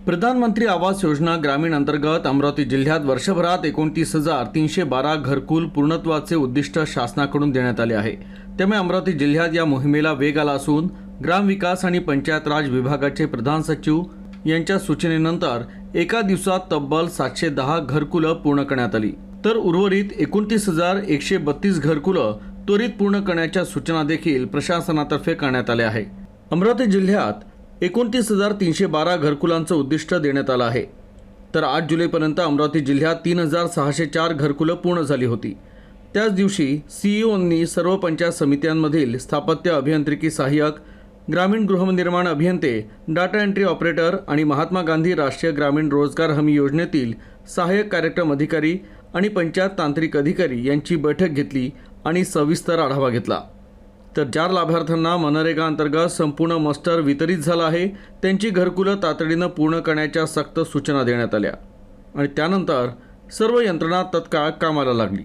प्रधानमंत्री आवास योजना ग्रामीण अंतर्गत अमरावती जिल्ह्यात वर्षभरात 29,312 घरकुल पूर्णत्वाचे उद्दिष्ट शासनाकडून देण्यात आले आहे। त्यामुळे अमरावती जिल्ह्यात या मोहिमेला वेग आला असून ग्रामविकास आणि पंचायत राज विभागाचे प्रधान सचिव यांच्या सूचनेनंतर एका दिवसात तब्बल 710 घरकुलं पूर्ण करण्यात आली, तर उर्वरित 29,132 घरकुलं त्वरित पूर्ण करण्याच्या सूचना देखील प्रशासनातर्फे करण्यात आल्या आहे। अमरावती जिल्ह्यात 29,312 घरकुलांचं उद्दिष्ट देण्यात आलं आहे, तर 8 जुलैपर्यंत अमरावती जिल्ह्यात 3,604 घरकुलं पूर्ण झाली होती। त्याच दिवशी सीईओंनी सर्व पंचायत समित्यांमधील स्थापत्य अभियांत्रिकी सहाय्यक, ग्रामीण गृहनिर्माण अभियंते, डाटा एंट्री ऑपरेटर आणि महात्मा गांधी राष्ट्रीय ग्रामीण रोजगार हमी योजनेतील सहाय्यक कार्यक्रम अधिकारी आणि पंचायत तांत्रिक अधिकारी यांची बैठक घेतली आणि सविस्तर आढावा घेतला। तर ज्या लाभार्थ्यांना मनरेगा अंतर्गत संपूर्ण मास्टर वितरित झाला आहे त्यांची घरकुलं तातडीनं पूर्ण करण्याच्या सक्त सूचना देण्यात आल्या आणि त्यानंतर सर्व यंत्रणा तत्काळ कामाला लागली।